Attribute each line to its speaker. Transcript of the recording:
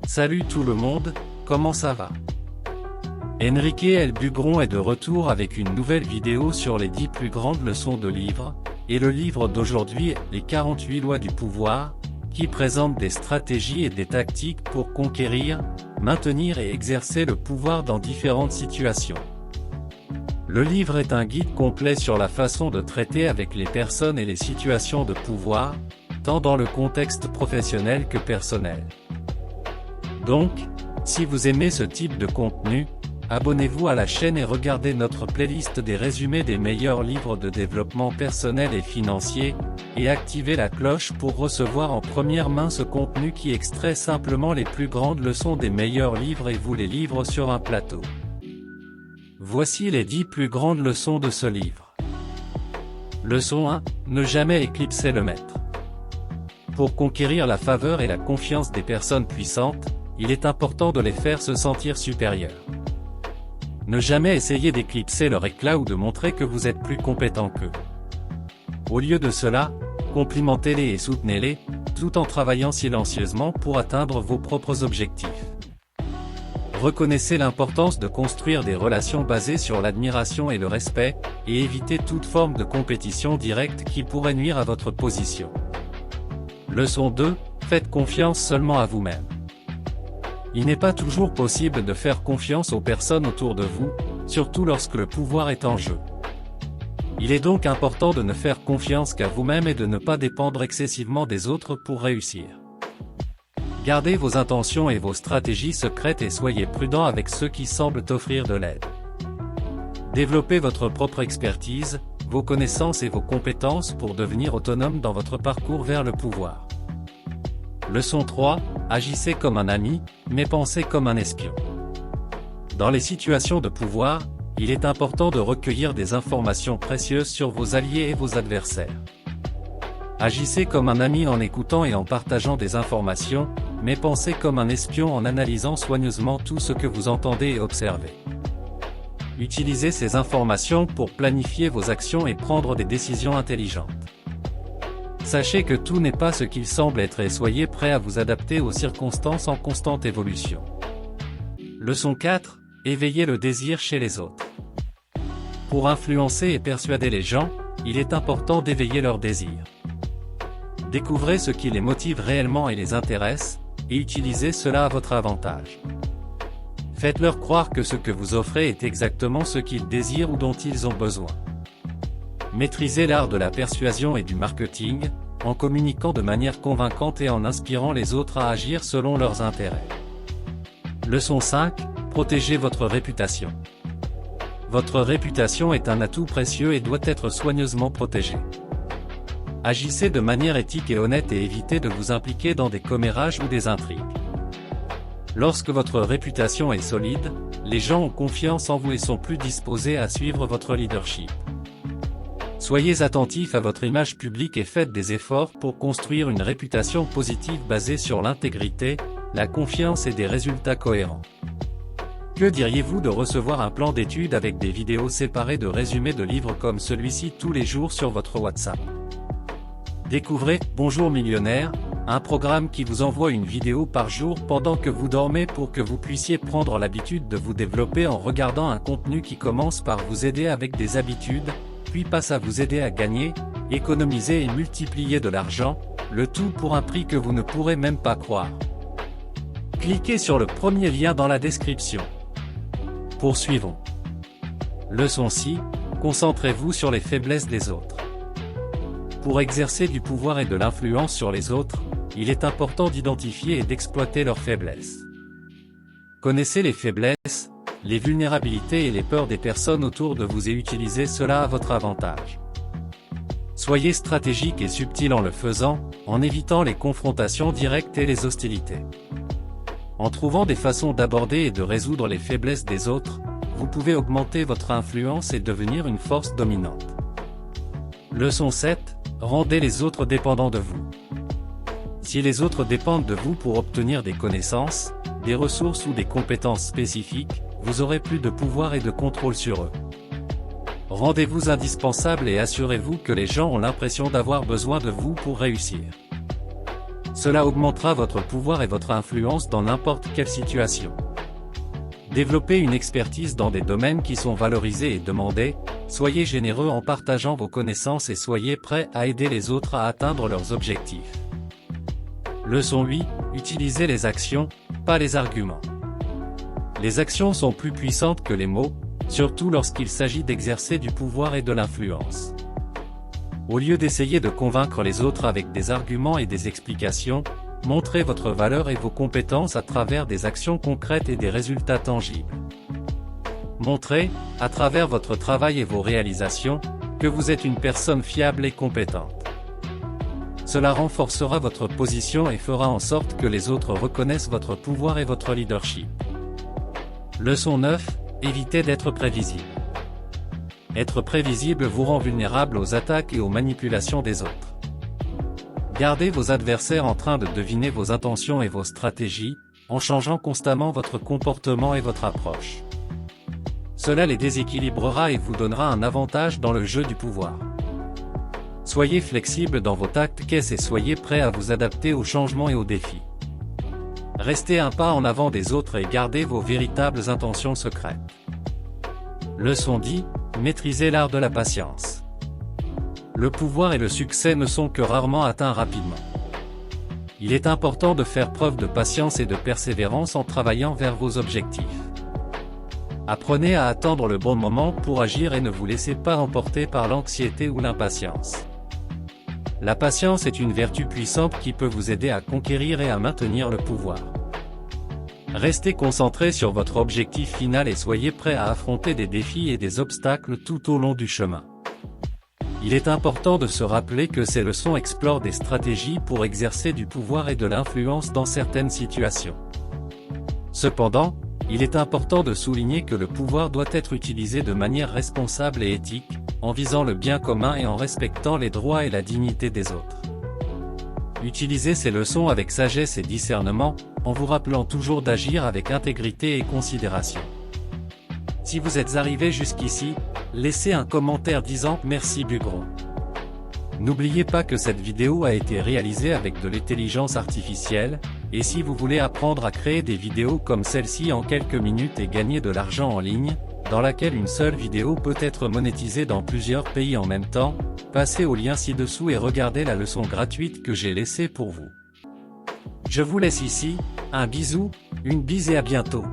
Speaker 1: Salut tout le monde, comment ça va? Enrique El Bugron est de retour avec une nouvelle vidéo sur les 10 plus grandes leçons de livres, et le livre d'aujourd'hui est Les 48 lois du pouvoir, qui présente des stratégies et des tactiques pour conquérir, maintenir et exercer le pouvoir dans différentes situations. Le livre est un guide complet sur la façon de traiter avec les personnes et les situations de pouvoir, tant dans le contexte professionnel que personnel. Donc, si vous aimez ce type de contenu, abonnez-vous à la chaîne et regardez notre playlist des résumés des meilleurs livres de développement personnel et financier, et activez la cloche pour recevoir en première main ce contenu qui extrait simplement les plus grandes leçons des meilleurs livres et vous les livre sur un plateau. Voici les 10 plus grandes leçons de ce livre. Leçon 1, ne jamais éclipser le maître. Pour conquérir la faveur et la confiance des personnes puissantes, il est important de les faire se sentir supérieurs. Ne jamais essayer d'éclipser leur éclat ou de montrer que vous êtes plus compétent qu'eux. Au lieu de cela, complimentez-les et soutenez-les, tout en travaillant silencieusement pour atteindre vos propres objectifs. Reconnaissez l'importance de construire des relations basées sur l'admiration et le respect, et évitez toute forme de compétition directe qui pourrait nuire à votre position. Leçon 2, faites confiance seulement à vous-même. Il n'est pas toujours possible de faire confiance aux personnes autour de vous, surtout lorsque le pouvoir est en jeu. Il est donc important de ne faire confiance qu'à vous-même et de ne pas dépendre excessivement des autres pour réussir. Gardez vos intentions et vos stratégies secrètes et soyez prudent avec ceux qui semblent offrir de l'aide. Développez votre propre expertise, vos connaissances et vos compétences pour devenir autonome dans votre parcours vers le pouvoir. Leçon 3, agissez comme un ami, mais pensez comme un espion. Dans les situations de pouvoir, il est important de recueillir des informations précieuses sur vos alliés et vos adversaires. Agissez comme un ami en écoutant et en partageant des informations, mais pensez comme un espion en analysant soigneusement tout ce que vous entendez et observez. Utilisez ces informations pour planifier vos actions et prendre des décisions intelligentes. Sachez que tout n'est pas ce qu'il semble être et soyez prêt à vous adapter aux circonstances en constante évolution. Leçon 4, éveillez le désir chez les autres. Pour influencer et persuader les gens, il est important d'éveiller leur désir. Découvrez ce qui les motive réellement et les intéresse, et utilisez cela à votre avantage. Faites-leur croire que ce que vous offrez est exactement ce qu'ils désirent ou dont ils ont besoin. Maîtrisez l'art de la persuasion et du marketing, en communiquant de manière convaincante et en inspirant les autres à agir selon leurs intérêts. Leçon 5, protégez votre réputation. Votre réputation est un atout précieux et doit être soigneusement protégée. Agissez de manière éthique et honnête et évitez de vous impliquer dans des commérages ou des intrigues. Lorsque votre réputation est solide, les gens ont confiance en vous et sont plus disposés à suivre votre leadership. Soyez attentifs à votre image publique et faites des efforts pour construire une réputation positive basée sur l'intégrité, la confiance et des résultats cohérents. Que diriez-vous de recevoir un plan d'études avec des vidéos séparées de résumés de livres comme celui-ci tous les jours sur votre WhatsApp? Découvrez Bonjour Millionnaire, un programme qui vous envoie une vidéo par jour pendant que vous dormez pour que vous puissiez prendre l'habitude de vous développer en regardant un contenu qui commence par vous aider avec des habitudes, puis passe à vous aider à gagner, économiser et multiplier de l'argent, le tout pour un prix que vous ne pourrez même pas croire. Cliquez sur le premier lien dans la description. Poursuivons. Leçon 6, concentrez-vous sur les faiblesses des autres. Pour exercer du pouvoir et de l'influence sur les autres, il est important d'identifier et d'exploiter leurs faiblesses. Connaissez les faiblesses, les vulnérabilités et les peurs des personnes autour de vous et utilisez cela à votre avantage. Soyez stratégique et subtil en le faisant, en évitant les confrontations directes et les hostilités. En trouvant des façons d'aborder et de résoudre les faiblesses des autres, vous pouvez augmenter votre influence et devenir une force dominante. Leçon 7, rendez les autres dépendants de vous. Si les autres dépendent de vous pour obtenir des connaissances, des ressources ou des compétences spécifiques, vous aurez plus de pouvoir et de contrôle sur eux. Rendez-vous indispensable et assurez-vous que les gens ont l'impression d'avoir besoin de vous pour réussir. Cela augmentera votre pouvoir et votre influence dans n'importe quelle situation. Développez une expertise dans des domaines qui sont valorisés et demandés, soyez généreux en partageant vos connaissances et soyez prêts à aider les autres à atteindre leurs objectifs. Leçon 8, utilisez les actions, pas les arguments. Les actions sont plus puissantes que les mots, surtout lorsqu'il s'agit d'exercer du pouvoir et de l'influence. Au lieu d'essayer de convaincre les autres avec des arguments et des explications, montrez votre valeur et vos compétences à travers des actions concrètes et des résultats tangibles. Montrez, à travers votre travail et vos réalisations, que vous êtes une personne fiable et compétente. Cela renforcera votre position et fera en sorte que les autres reconnaissent votre pouvoir et votre leadership. Leçon 9, évitez d'être prévisible. Être prévisible vous rend vulnérable aux attaques et aux manipulations des autres. Gardez vos adversaires en train de deviner vos intentions et vos stratégies, en changeant constamment votre comportement et votre approche. Cela les déséquilibrera et vous donnera un avantage dans le jeu du pouvoir. Soyez flexible dans vos tactiques et soyez prêt à vous adapter aux changements et aux défis. Restez un pas en avant des autres et gardez vos véritables intentions secrètes. Leçon 10, maîtrisez l'art de la patience. Le pouvoir et le succès ne sont que rarement atteints rapidement. Il est important de faire preuve de patience et de persévérance en travaillant vers vos objectifs. Apprenez à attendre le bon moment pour agir et ne vous laissez pas emporter par l'anxiété ou l'impatience. La patience est une vertu puissante qui peut vous aider à conquérir et à maintenir le pouvoir. Restez concentré sur votre objectif final et soyez prêt à affronter des défis et des obstacles tout au long du chemin. Il est important de se rappeler que ces leçons explorent des stratégies pour exercer du pouvoir et de l'influence dans certaines situations. Cependant, il est important de souligner que le pouvoir doit être utilisé de manière responsable et éthique, en visant le bien commun et en respectant les droits et la dignité des autres. Utilisez ces leçons avec sagesse et discernement, en vous rappelant toujours d'agir avec intégrité et considération. Si vous êtes arrivé jusqu'ici, laissez un commentaire disant « Merci Bugron ». N'oubliez pas que cette vidéo a été réalisée avec de l'intelligence artificielle, et si vous voulez apprendre à créer des vidéos comme celle-ci en quelques minutes et gagner de l'argent en ligne, dans laquelle une seule vidéo peut être monétisée dans plusieurs pays en même temps, passez au lien ci-dessous et regardez la leçon gratuite que j'ai laissée pour vous. Je vous laisse ici, un bisou, une bise et à bientôt.